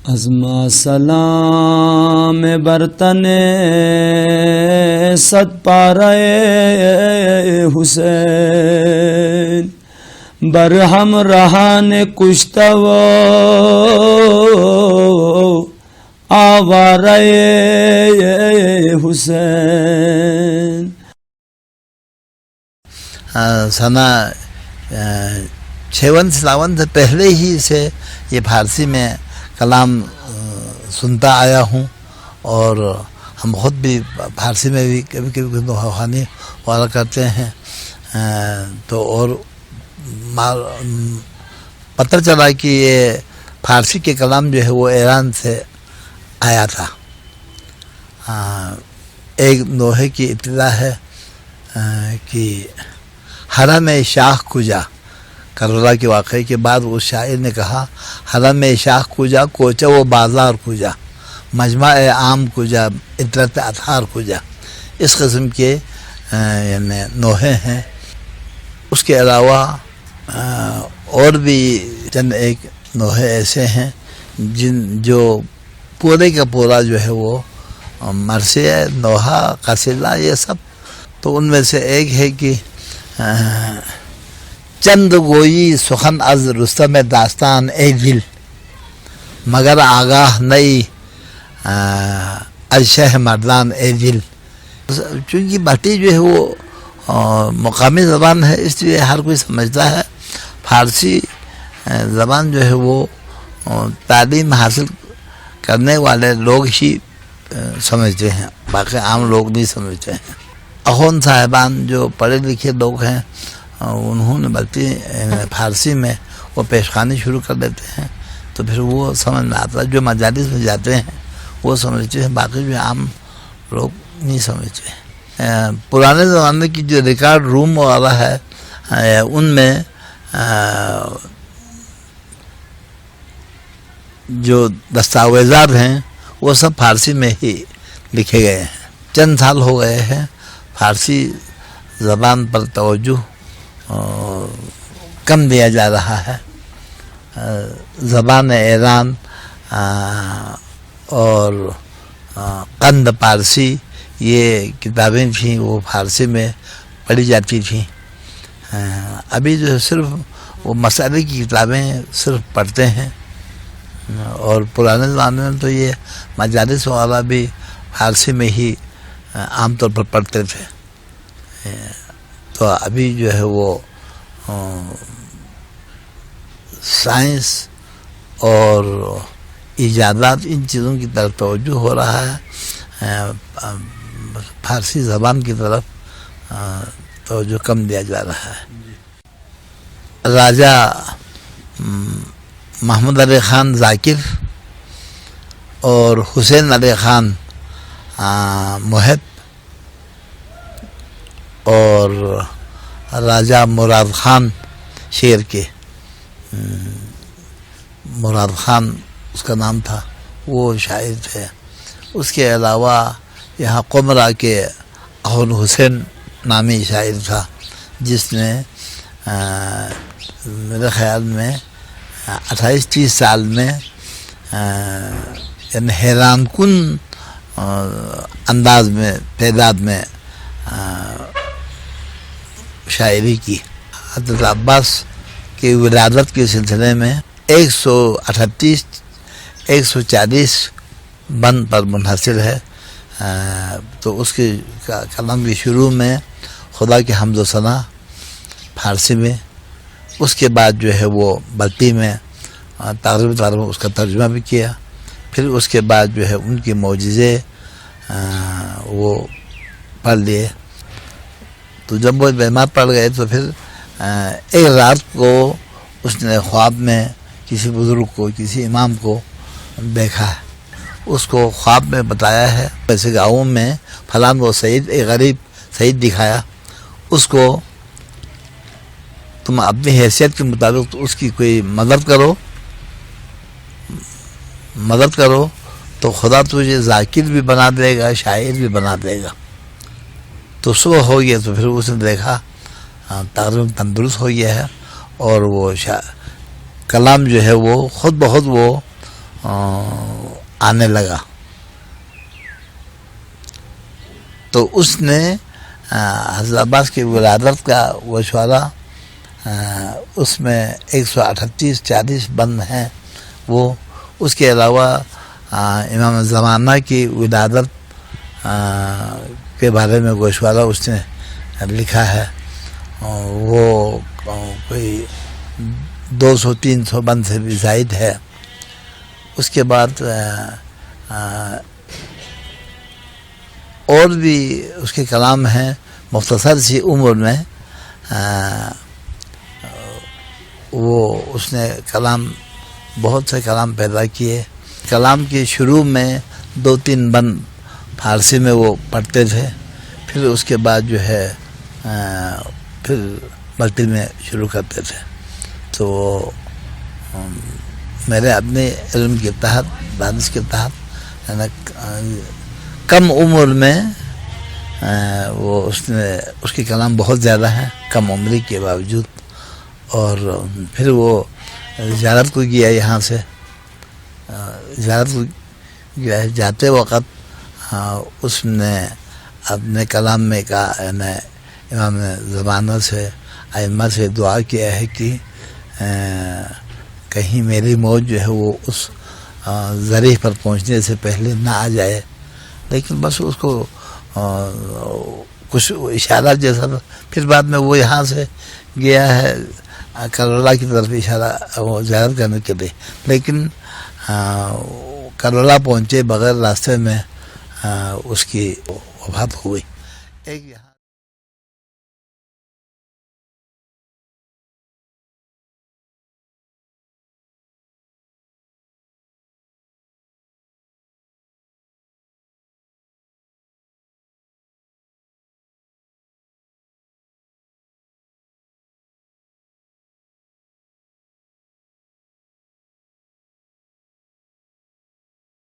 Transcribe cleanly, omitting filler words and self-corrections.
ازما سلام برتن صد پارے حسین برہم رہان کشتو آوارے حسین. سنہ 56-57 سے پہلے ہی سے یہ فارسی میں کلام سنتا آیا ہوں، اور ہم خود بھی فارسی میں بھی کبھی کبھی خوانی والا کرتے ہیں. تو اور پتہ چلا کہ یہ فارسی کے کلام جو ہے وہ ایران سے آیا تھا. ایک نوحے کی اطلاع ہے کہ حرم شاہ کجا، کربلا کے واقعے کے بعد اس شاعر نے کہا حرم شاہ کجا کوچہ و بازار کجا، مجمع عام کجا، عطرت اطہار کجا. اس قسم کے یعنی نوحے ہیں. اس کے علاوہ اور بھی چند ایک نوحے ایسے ہیں جو پورے کا پورا جو ہے وہ مرثیہ، نوحہ، قصیدہ، یہ سب. تو ان میں سے ایک ہے کہ چند گوئی سخن از رستم داستان اے دل، مگر آگاہ نئی از شہ مردان اے دل. چونکہ بھٹی جو ہے وہ مقامی زبان ہے، اس لیے ہر کوئی سمجھتا ہے. فارسی زبان جو ہے وہ تعلیم حاصل کرنے والے لوگ ہی سمجھتے ہیں، باقی عام لوگ نہیں سمجھتے ہیں. اخوان صاحبان جو پڑھے لکھے لوگ ہیں انہوں نے بلکہ فارسی میں وہ پیشخوانی شروع کر دیتے ہیں، تو پھر وہ سمجھ میں آتا ہے. جو مجالس میں جاتے ہیں وہ سمجھتے ہیں، باقی جو عام لوگ نہیں سمجھتے ہیں. پرانے زمانے کی جو ریکارڈ روم والا ہے ان میں جو دستاویزات ہیں وہ سب فارسی میں ہی لکھے گئے ہیں. چند سال ہو گئے ہیں فارسی زبان پر توجہ کم دیا جا رہا ہے. زبان ایران اور قند پارسی یہ کتابیں تھیں، وہ فارسی میں پڑھی جاتی تھیں. ابھی جو صرف وہ مسئلے کی کتابیں صرف پڑھتے ہیں. اور پرانے زمانے میں تو یہ مجالس وغیرہ بھی فارسی میں ہی عام طور پر پڑھتے تھے. تو ابھی جو ہے وہ سائنس اور ایجادات ان چیزوں کی طرف توجہ ہو رہا ہے، فارسی زبان کی طرف توجہ کم دیا جا رہا ہے. راجہ محمد علی خان ذاکر اور حسین علی خان محب اور راجہ مراد خان شیر کے، مراد خان اس کا نام تھا، وہ شاعر تھے. اس کے علاوہ یہاں قمرہ کے اخون حسین نامی شاعر تھا، جس نے میرے خیال میں 28-30 سال میں یعنی حیران کن انداز میں تعداد میں شاعری کی. حضرت عباس کی ولادت کے سلسلے میں 140 بند پر منحصر ہے. تو اس کے کلام کے شروع میں خدا کی حمد و ثنا فارسی میں، اس کے بعد جو ہے وہ بلٹی میں تقریباً اس کا ترجمہ بھی کیا. پھر اس کے بعد جو ہے ان کے معجزے وہ پڑھ لیے. تو جب وہ بیمار پڑ گئے تو پھر ایک رات کو اس نے خواب میں کسی بزرگ کو، کسی امام کو دیکھا ہے. اس کو خواب میں بتایا ہے ایسے گاؤں میں فلاں وہ سعید، ایک غریب سعید دکھایا، اس کو تم اپنی حیثیت کے مطابق اس کی کوئی مدد کرو تو خدا تجھے ذاکر بھی بنا دے گا، شاعر بھی بنا دے گا. تو صبح ہو گیا تو پھر اس نے دیکھا تقریباً تندرست ہو گیا ہے، اور وہ کلام جو ہے وہ خود بخود وہ آنے لگا تو اس نے حضرت عباس کی ولادت کا گوشوارہ اس میں 138-40 بند ہیں وہ. اس کے علاوہ امام زمانہ کی ولادت کے بارے میں گوشوارہ اس نے لکھا ہے. وہ کوئی 200-300 بند سے بھی زائد ہے. اس کے بعد اور بھی اس کے کلام ہیں. مختصر سی عمر میں وہ اس نے بہت سے کلام پیدا کیے. کلام کے شروع میں 2-3 بند فارسی میں وہ پڑھتے تھے, پھر اس کے بعد جو ہے پھر ملٹی میں شروع کرتے تھے. تو میرے اپنے علم کے تحت, دانش کے تحت کم عمر میں وہ اس کے کلام بہت زیادہ ہیں کم عمری کے باوجود. اور پھر وہ زیارت کو گیا یہاں سے. زیارت کو گیا, جاتے وقت اس نے اپنے کلام میں کہا, امام زمانہ سے, ائمہ سے دعا کیا ہے کہ کہیں میری موت جو ہے وہ اس ذریعہ پر پہنچنے سے پہلے نہ آ جائے. لیکن بس اس کو کچھ اشارہ جیسا. پھر بعد میں وہ یہاں سے گیا ہے کربلا کی طرف اشارہ وہ زیارت کرنے کے لیے, لیکن کربلا پہنچے بغیر راستے میں اس کی وفات ہو گئی. ایک